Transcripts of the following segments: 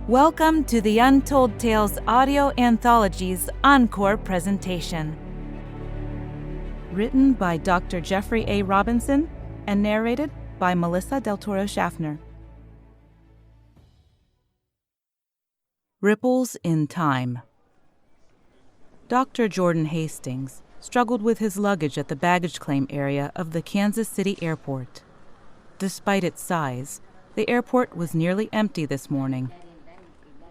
Welcome to the Untold Tales Audio Anthology's Encore presentation. Written by Dr. Jeffrey A. Robinson and narrated by Melissa Del Toro Schaffner. Ripples in Time. Dr. Jordan Hastings struggled with his luggage at the baggage claim area of the Kansas City airport. Despite its size, the airport was nearly empty this morning.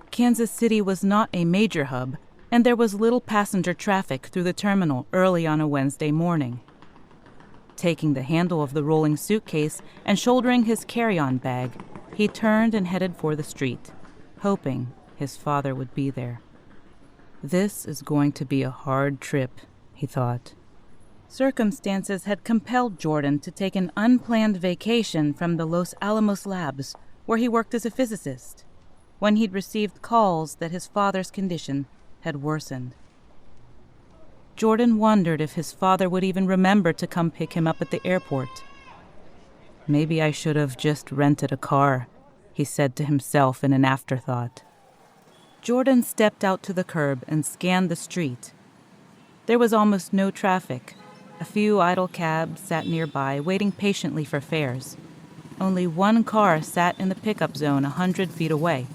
Kansas City was not a major hub, and there was little passenger traffic through the terminal early on a Wednesday morning. Taking the handle of the rolling suitcase and shouldering his carry-on bag, he turned and headed for the street, hoping his father would be there. This is going to be a hard trip, he thought. Circumstances had compelled Jordan to take an unplanned vacation from the Los Alamos labs, where he worked as a physicist, when he'd received calls that his father's condition had worsened. Jordan wondered if his father would even remember to come pick him up at the airport. Maybe I should have just rented a car, he said to himself in an afterthought. Jordan stepped out to the curb and scanned the street. There was almost no traffic. A few idle cabs sat nearby, waiting patiently for fares. Only one car sat in the pickup zone 100 feet away.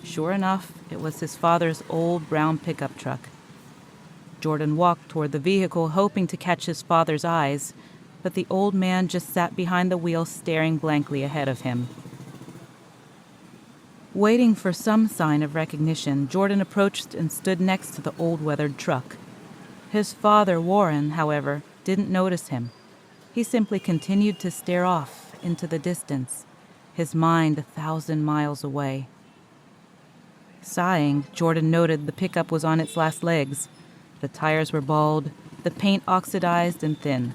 Sure enough, it was his father's old brown pickup truck. Jordan walked toward the vehicle, hoping to catch his father's eyes, but the old man just sat behind the wheel, staring blankly ahead of him. Waiting for some sign of recognition, Jordan approached and stood next to the old weathered truck. His father, Warren, however, didn't notice him. He simply continued to stare off into the distance, his mind 1,000 miles away. Sighing, Jordan noted the pickup was on its last legs. The tires were bald, the paint oxidized and thin.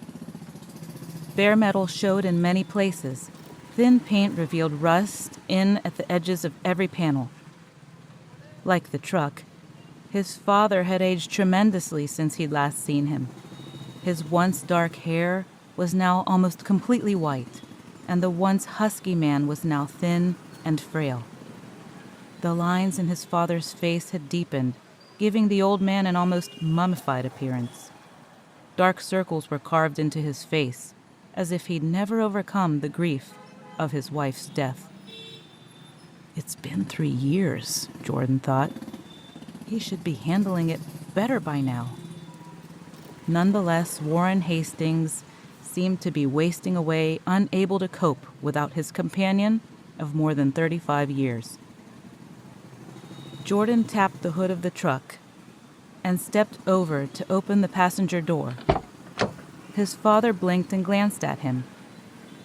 Bare metal showed in many places. Thin paint revealed rust in at the edges of every panel. Like the truck, his father had aged tremendously since he'd last seen him. His once dark hair was now almost completely white, and the once husky man was now thin and frail. The lines in his father's face had deepened, giving the old man an almost mummified appearance. Dark circles were carved into his face, as if he'd never overcome the grief of his wife's death. It's been 3 years, Jordan thought. He should be handling it better by now. Nonetheless, Warren Hastings seemed to be wasting away, unable to cope without his companion of more than 35 years. Jordan tapped the hood of the truck and stepped over to open the passenger door. His father blinked and glanced at him.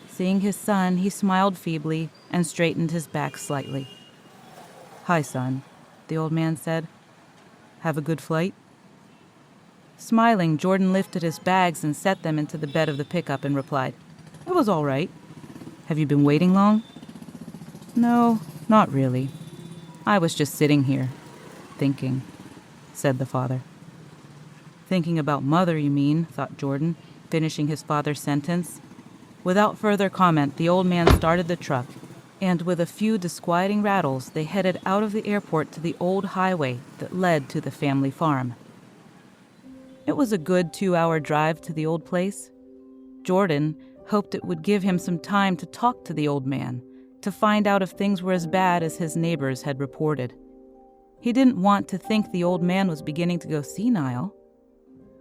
Seeing his son, he smiled feebly and straightened his back slightly. "Hi, son," the old man said. "Have a good flight?" Smiling, Jordan lifted his bags and set them into the bed of the pickup and replied, "It was all right. Have you been waiting long?" "No, not really. I was just sitting here, thinking," said the father. "Thinking about Mother, you mean," thought Jordan, finishing his father's sentence. Without further comment, the old man started the truck, and with a few disquieting rattles, they headed out of the airport to the old highway that led to the family farm. It was a good 2-hour drive to the old place. Jordan hoped it would give him some time to talk to the old man, to find out if things were as bad as his neighbors had reported. He didn't want to think the old man was beginning to go senile.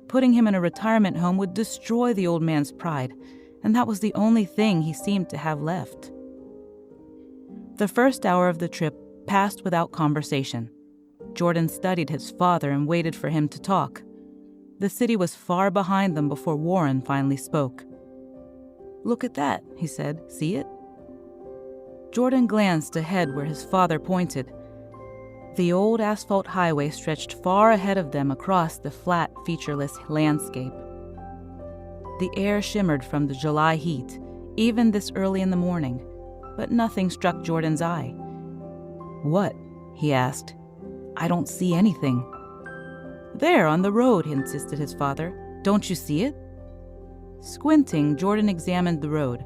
Putting him in a retirement home would destroy the old man's pride, and that was the only thing he seemed to have left. The first hour of the trip passed without conversation. Jordan studied his father and waited for him to talk. The city was far behind them before Warren finally spoke. "Look at that," he said. "See it?" Jordan glanced ahead where his father pointed. The old asphalt highway stretched far ahead of them across the flat, featureless landscape. The air shimmered from the July heat, even this early in the morning, but nothing struck Jordan's eye. "What?" he asked. "I don't see anything." "There, on the road," insisted his father. "Don't you see it?" Squinting, Jordan examined the road.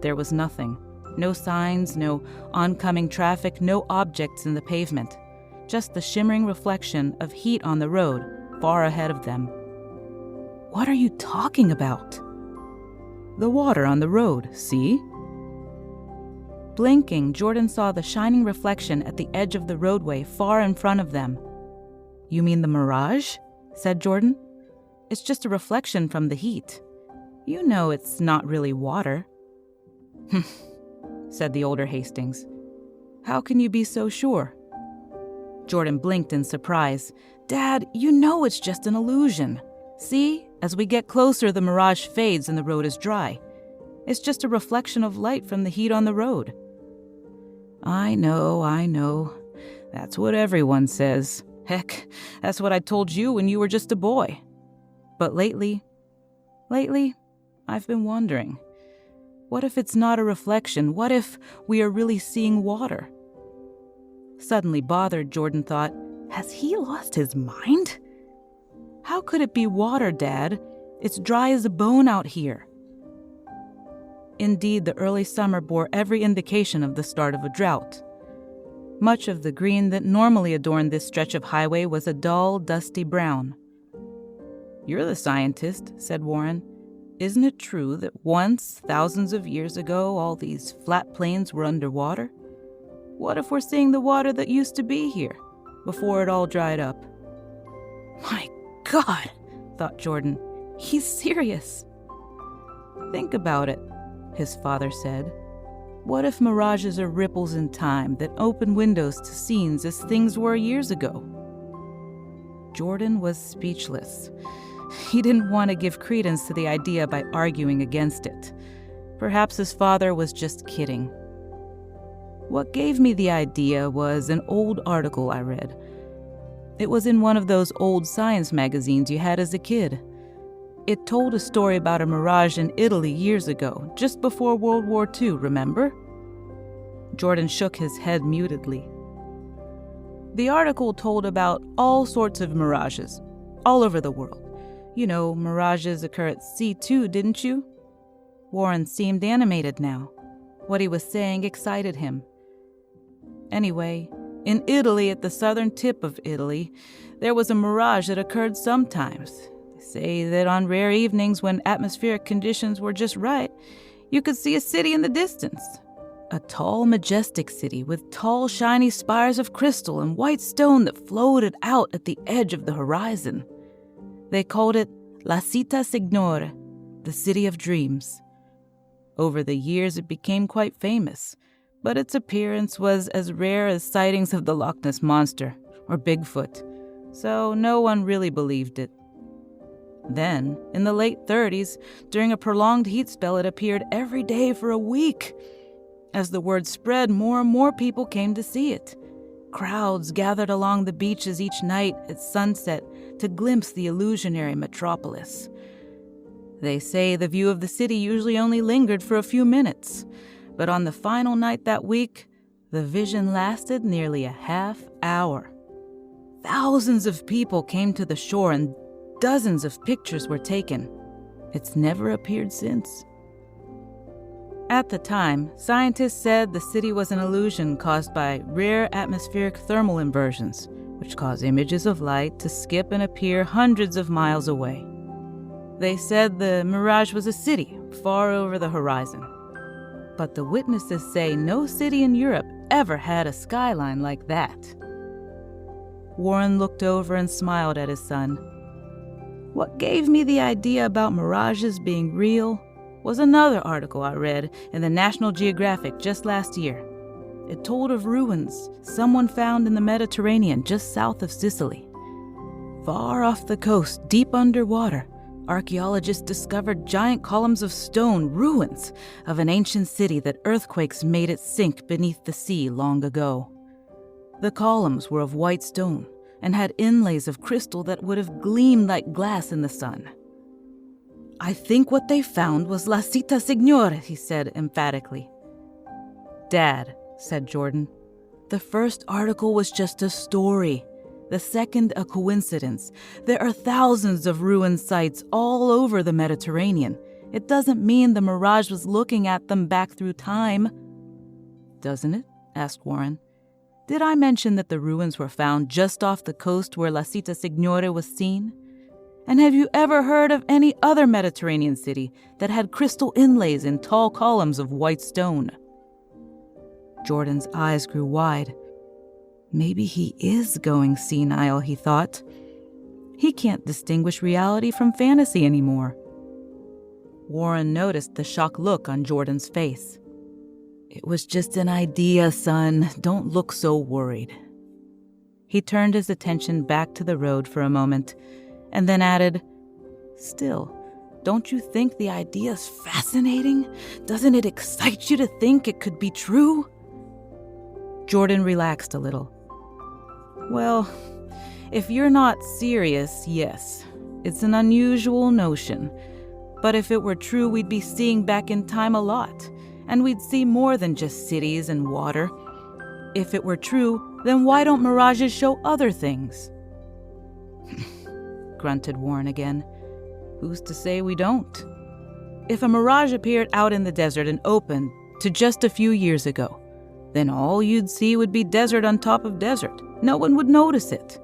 There was nothing. No signs, no oncoming traffic, no objects in the pavement. Just the shimmering reflection of heat on the road, far ahead of them. What are you talking about? The water on the road, see? Blinking, Jordan saw the shining reflection at the edge of the roadway far in front of them. You mean the mirage? Said Jordan. It's just a reflection from the heat. You know it's not really water. Said the older Hastings. How can you be so sure? Jordan blinked in surprise. Dad, you know it's just an illusion. See, as we get closer, the mirage fades and the road is dry. It's just a reflection of light from the heat on the road. I know. That's what everyone says. Heck, that's what I told you when you were just a boy. But lately, I've been wondering. What if it's not a reflection? What if we are really seeing water? Suddenly bothered, Jordan thought, has he lost his mind? How could it be water, Dad? It's dry as a bone out here. Indeed, the early summer bore every indication of the start of a drought. Much of the green that normally adorned this stretch of highway was a dull, dusty brown. You're the scientist, said Warren. Isn't it true that once, thousands of years ago, all these flat plains were underwater? What if we're seeing the water that used to be here, before it all dried up? My God, thought Jordan. He's serious. Think about it, his father said. What if mirages are ripples in time that open windows to scenes as things were years ago? Jordan was speechless. He didn't want to give credence to the idea by arguing against it. Perhaps his father was just kidding. What gave me the idea was an old article I read. It was in one of those old science magazines you had as a kid. It told a story about a mirage in Italy years ago, just before World War II, remember? Jordan shook his head mutedly. The article told about all sorts of mirages, all over the world. You know, mirages occur at sea too, didn't you? Warren seemed animated now. What he was saying excited him. Anyway, in Italy, at the southern tip of Italy, there was a mirage that occurred sometimes. They say that on rare evenings when atmospheric conditions were just right, you could see a city in the distance. A tall, majestic city with tall, shiny spires of crystal and white stone that floated out at the edge of the horizon. They called it La Città Signore, the City of Dreams. Over the years, it became quite famous, but its appearance was as rare as sightings of the Loch Ness Monster or Bigfoot, so no one really believed it. Then, in the late 30s, during a prolonged heat spell, it appeared every day for a week. As the word spread, more and more people came to see it. Crowds gathered along the beaches each night at sunset to glimpse the illusionary metropolis. They say the view of the city usually only lingered for a few minutes, but on the final night that week, the vision lasted nearly a half hour. Thousands of people came to the shore and dozens of pictures were taken. It's never appeared since. At the time, scientists said the city was an illusion caused by rare atmospheric thermal inversions, which cause images of light to skip and appear hundreds of miles away. They said the mirage was a city far over the horizon. But the witnesses say no city in Europe ever had a skyline like that. Warren looked over and smiled at his son. What gave me the idea about mirages being real was another article I read in the National Geographic just last year. It told of ruins someone found in the Mediterranean just south of Sicily. Far off the coast, deep underwater, archaeologists discovered giant columns of stone, ruins of an ancient city that earthquakes made it sink beneath the sea long ago. The columns were of white stone and had inlays of crystal that would have gleamed like glass in the sun. I think what they found was La Città Signore, he said emphatically. Dad, said Jordan, the first article was just a story. The second, a coincidence. There are thousands of ruined sites all over the Mediterranean. It doesn't mean the mirage was looking at them back through time. Doesn't it? Asked Warren. Did I mention that the ruins were found just off the coast where La Città Signore was seen? And have you ever heard of any other Mediterranean city that had crystal inlays in tall columns of white stone? Jordan's eyes grew wide. Maybe he is going senile, he thought. He can't distinguish reality from fantasy anymore. Warren noticed the shocked look on Jordan's face. It was just an idea, son. Don't look so worried. He turned his attention back to the road for a moment, and then added, Still, don't you think the idea's fascinating? Doesn't it excite you to think it could be true? Jordan relaxed a little. Well, if you're not serious, yes. It's an unusual notion. But if it were true, we'd be seeing back in time a lot, and we'd see more than just cities and water. If it were true, then why don't mirages show other things? Grunted Warren again. Who's to say we don't? If a mirage appeared out in the desert and opened to just a few years ago, then all you'd see would be desert on top of desert. No one would notice it.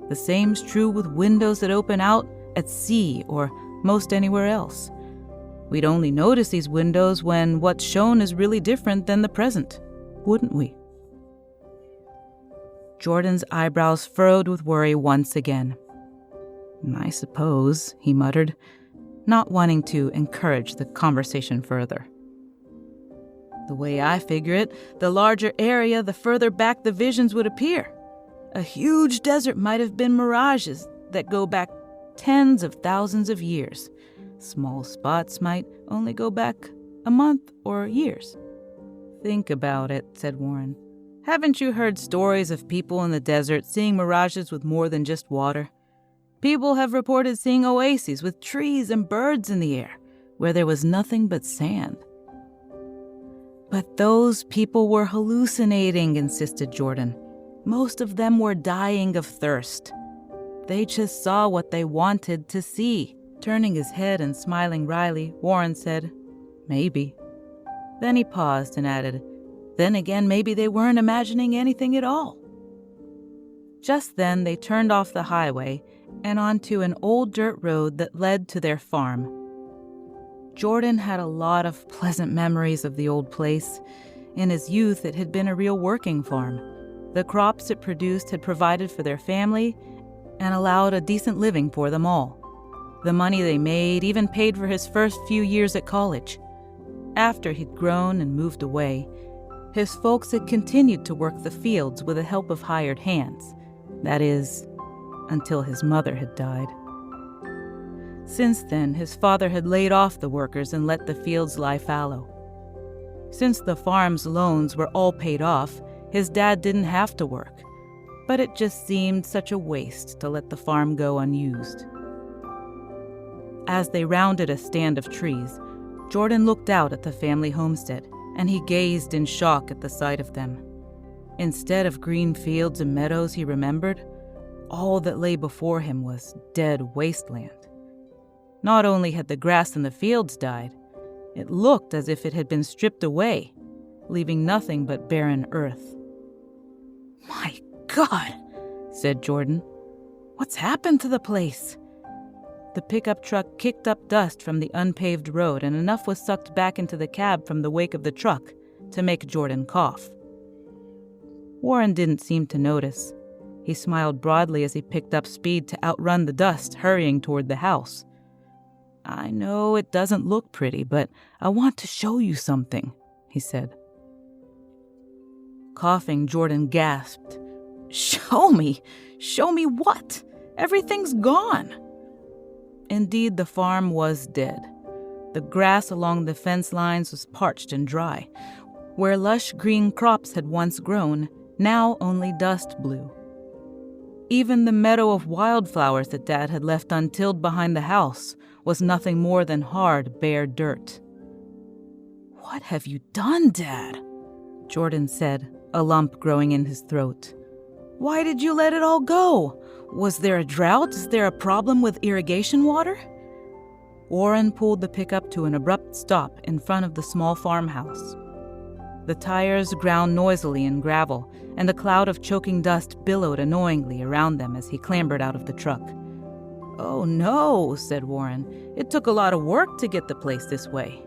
The same's true with windows that open out at sea or most anywhere else. We'd only notice these windows when what's shown is really different than the present, wouldn't we? Jordan's eyebrows furrowed with worry once again. I suppose, he muttered, not wanting to encourage the conversation further. The way I figure it, the larger area, the further back the visions would appear. A huge desert might have been mirages that go back tens of thousands of years. Small spots might only go back a month or years. Think about it, said Warren. Haven't you heard stories of people in the desert seeing mirages with more than just water? People have reported seeing oases with trees and birds in the air, where there was nothing but sand. But those people were hallucinating, insisted Jordan. Most of them were dying of thirst. They just saw what they wanted to see. Turning his head and smiling wryly, Warren said, Maybe. Then he paused and added, Then again, maybe they weren't imagining anything at all. Just then, they turned off the highway and onto an old dirt road that led to their farm. Jordan had a lot of pleasant memories of the old place. In his youth, it had been a real working farm. The crops it produced had provided for their family and allowed a decent living for them all. The money they made even paid for his first few years at college. After he'd grown and moved away, his folks had continued to work the fields with the help of hired hands. That is, until his mother had died. Since then, his father had laid off the workers and let the fields lie fallow. Since the farm's loans were all paid off, his dad didn't have to work, but it just seemed such a waste to let the farm go unused. As they rounded a stand of trees, Jordan looked out at the family homestead, and he gazed in shock at the sight of them. Instead of green fields and meadows he remembered, all that lay before him was dead wasteland. Not only had the grass in the fields died, it looked as if it had been stripped away, leaving nothing but barren earth. "My God," said Jordan. "What's happened to the place?" The pickup truck kicked up dust from the unpaved road, and enough was sucked back into the cab from the wake of the truck to make Jordan cough. Warren didn't seem to notice. He smiled broadly as he picked up speed to outrun the dust, hurrying toward the house. "I know it doesn't look pretty, but I want to show you something," he said. Coughing, Jordan gasped. "Show me? Show me what? Everything's gone." Indeed, the farm was dead. The grass along the fence lines was parched and dry. Where lush green crops had once grown, now only dust blew. Even the meadow of wildflowers that Dad had left untilled behind the house was nothing more than hard, bare dirt. "What have you done, Dad?" Jordan said, a lump growing in his throat. "Why did you let it all go? Was there a drought? Is there a problem with irrigation water?" Warren pulled the pickup to an abrupt stop in front of the small farmhouse. The tires ground noisily in gravel, and a cloud of choking dust billowed annoyingly around them as he clambered out of the truck. "Oh no," said Warren. "It took a lot of work to get the place this way.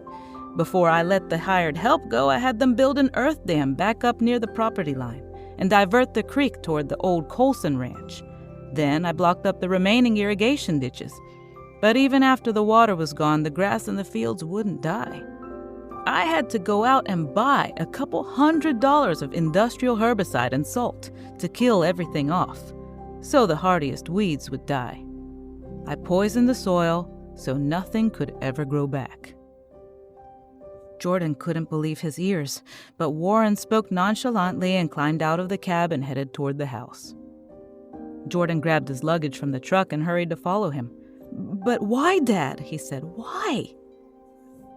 Before I let the hired help go, I had them build an earth dam back up near the property line and divert the creek toward the old Colson Ranch. Then I blocked up the remaining irrigation ditches. But even after the water was gone, the grass in the fields wouldn't die. I had to go out and buy a couple $100 of industrial herbicide and salt to kill everything off, so the hardiest weeds would die. I poisoned the soil so nothing could ever grow back." Jordan couldn't believe his ears, but Warren spoke nonchalantly and climbed out of the cab and headed toward the house. Jordan grabbed his luggage from the truck and hurried to follow him. "But why, Dad?" he said. "Why?"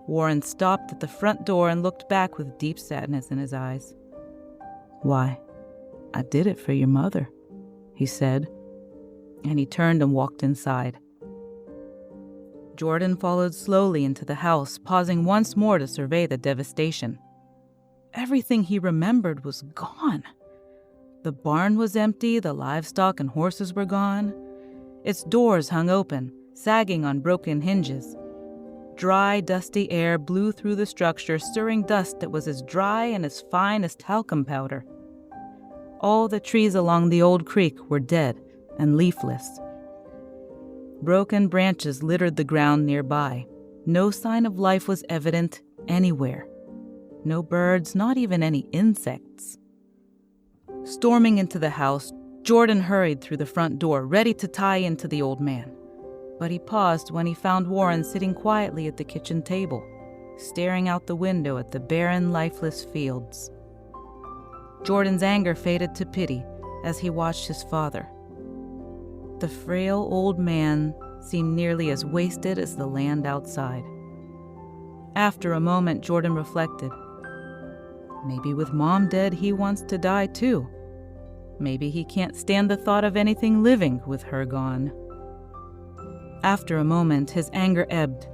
Warren stopped at the front door and looked back with deep sadness in his eyes. "Why, I did it for your mother," he said, and he turned and walked inside. Jordan followed slowly into the house, pausing once more to survey the devastation. Everything he remembered was gone. The barn was empty, the livestock and horses were gone. Its doors hung open, sagging on broken hinges. Dry, dusty air blew through the structure, stirring dust that was as dry and as fine as talcum powder. All the trees along the old creek were dead and leafless. Broken branches littered the ground nearby. No sign of life was evident anywhere. No birds, not even any insects. Storming into the house, Jordan hurried through the front door, ready to tie into the old man. But he paused when he found Warren sitting quietly at the kitchen table, staring out the window at the barren, lifeless fields. Jordan's anger faded to pity as he watched his father. The frail old man seemed nearly as wasted as the land outside. After a moment, Jordan reflected. Maybe with Mom dead, he wants to die too. Maybe he can't stand the thought of anything living with her gone. After a moment, his anger ebbed.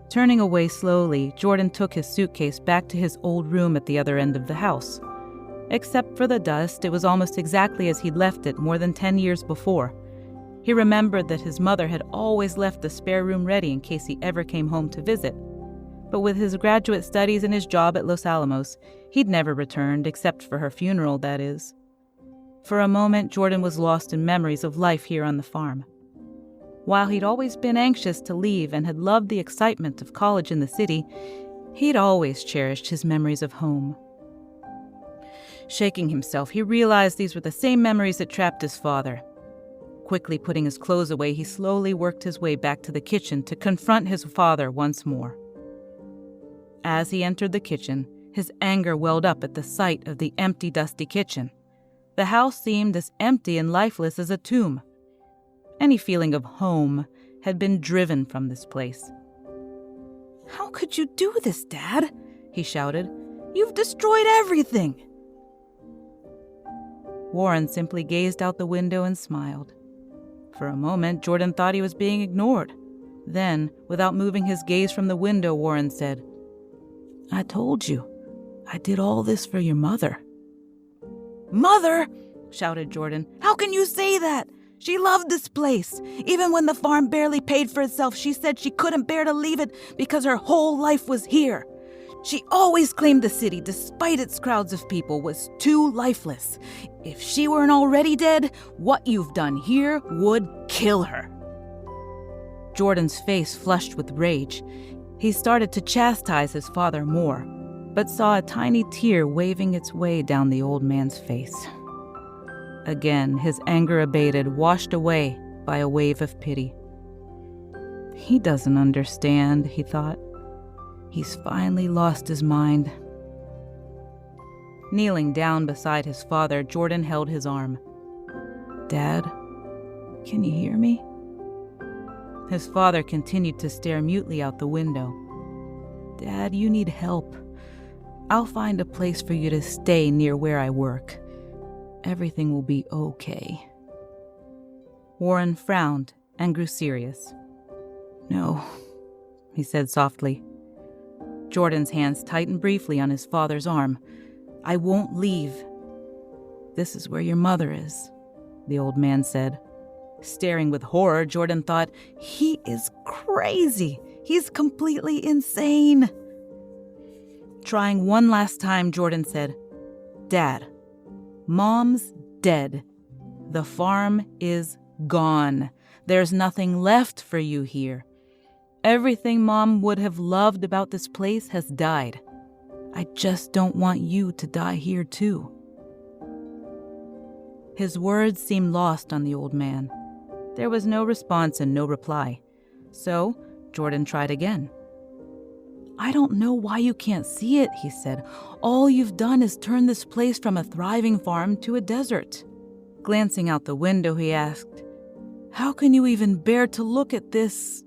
Turning away slowly, Jordan took his suitcase back to his old room at the other end of the house. Except for the dust, it was almost exactly as he'd left it more than 10 years before. He remembered that his mother had always left the spare room ready in case he ever came home to visit. But with his graduate studies and his job at Los Alamos, he'd never returned, except for her funeral, that is. For a moment, Jordan was lost in memories of life here on the farm. While he'd always been anxious to leave and had loved the excitement of college in the city, he'd always cherished his memories of home. Shaking himself, he realized these were the same memories that trapped his father. Quickly putting his clothes away, he slowly worked his way back to the kitchen to confront his father once more. As he entered the kitchen, his anger welled up at the sight of the empty, dusty kitchen. The house seemed as empty and lifeless as a tomb. Any feeling of home had been driven from this place. "How could you do this, Dad?" he shouted. "You've destroyed everything!" Warren simply gazed out the window and smiled. For a moment, Jordan thought he was being ignored. Then, without moving his gaze from the window, Warren said, "I told you, I did all this for your mother." "Mother?" shouted Jordan. "How can you say that? She loved this place. Even when the farm barely paid for itself, she said she couldn't bear to leave it because her whole life was here. She always claimed the city, despite its crowds of people, was too lifeless. If she weren't already dead, what you've done here would kill her." Jordan's face flushed with rage. He started to chastise his father more, but saw a tiny tear waving its way down the old man's face. Again, his anger abated, washed away by a wave of pity. He doesn't understand, he thought. He's finally lost his mind. Kneeling down beside his father, Jordan held his arm. "Dad, can you hear me?" His father continued to stare mutely out the window. "Dad, you need help. I'll find a place for you to stay near where I work. Everything will be okay." Warren frowned and grew serious. "No," he said softly. Jordan's hands tightened briefly on his father's arm. "I won't leave." "This is where your mother is," the old man said. Staring with horror, Jordan thought, "He is crazy. He's completely insane." Trying one last time, Jordan said, "Dad, Mom's dead. The farm is gone. There's nothing left for you here. Everything Mom would have loved about this place has died. I just don't want you to die here too." His words seemed lost on the old man. There was no response and no reply. So Jordan tried again. "I don't know why you can't see it," he said. "All you've done is turn this place from a thriving farm to a desert." Glancing out the window, he asked, "How can you even bear to look at this?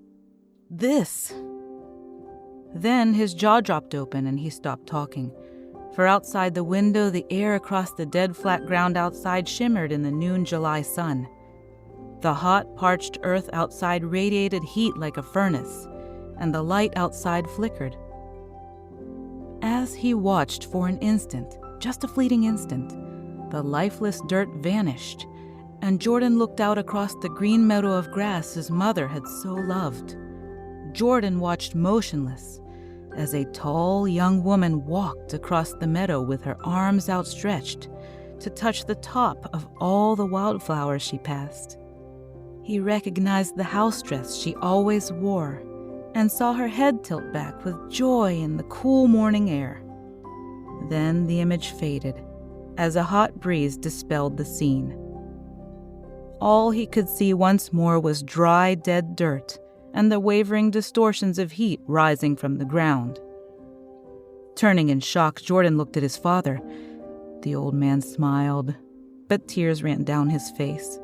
Then his jaw dropped open and he stopped talking. For outside the window, the air across the dead flat ground outside shimmered in the noon July sun. The hot, parched earth outside radiated heat like a furnace, and the light outside flickered. As he watched for an instant, just a fleeting instant, the lifeless dirt vanished, and Jordan looked out across the green meadow of grass his mother had so loved. Jordan watched motionless as a tall young woman walked across the meadow with her arms outstretched to touch the top of all the wildflowers she passed. He recognized the house dress she always wore and saw her head tilt back with joy in the cool morning air. Then the image faded as a hot breeze dispelled the scene. All he could see once more was dry, dead dirt and the wavering distortions of heat rising from the ground. Turning in shock, Jordan looked at his father. The old man smiled, but tears ran down his face.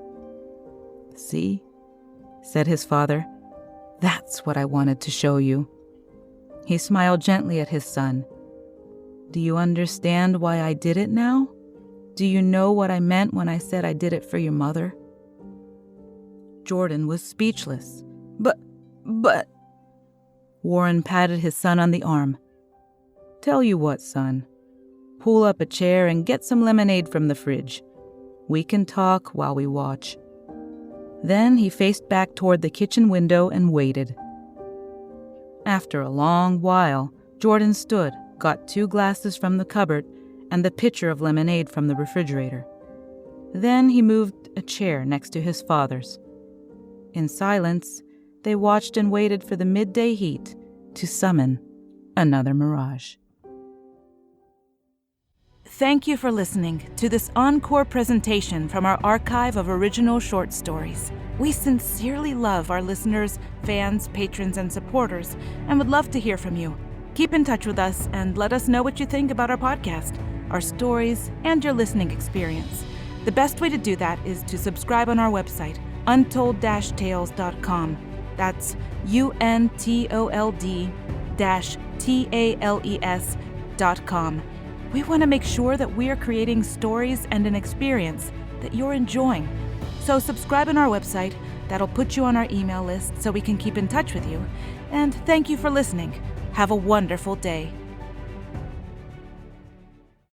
"See," said his father, "that's what I wanted to show you." He smiled gently at his son. "Do you understand why I did it now? Do you know what I meant when I said I did it for your mother?" Jordan was speechless. But... Warren patted his son on the arm. "Tell you what, son. Pull up a chair and get some lemonade from the fridge. We can talk while we watch." Then he faced back toward the kitchen window and waited. After a long while, Jordan stood, got 2 glasses from the cupboard and the pitcher of lemonade from the refrigerator. Then he moved a chair next to his father's. In silence, they watched and waited for the midday heat to summon another mirage. Thank you for listening to this encore presentation from our archive of original short stories. We sincerely love our listeners, fans, patrons, and supporters, and would love to hear from you. Keep in touch with us and let us know what you think about our podcast, our stories, and your listening experience. The best way to do that is to subscribe on our website, untold-tales.com. That's untold-tales.com. We want to make sure that we are creating stories and an experience that you're enjoying. So subscribe on our website. That'll put you on our email list so we can keep in touch with you. And thank you for listening. Have a wonderful day.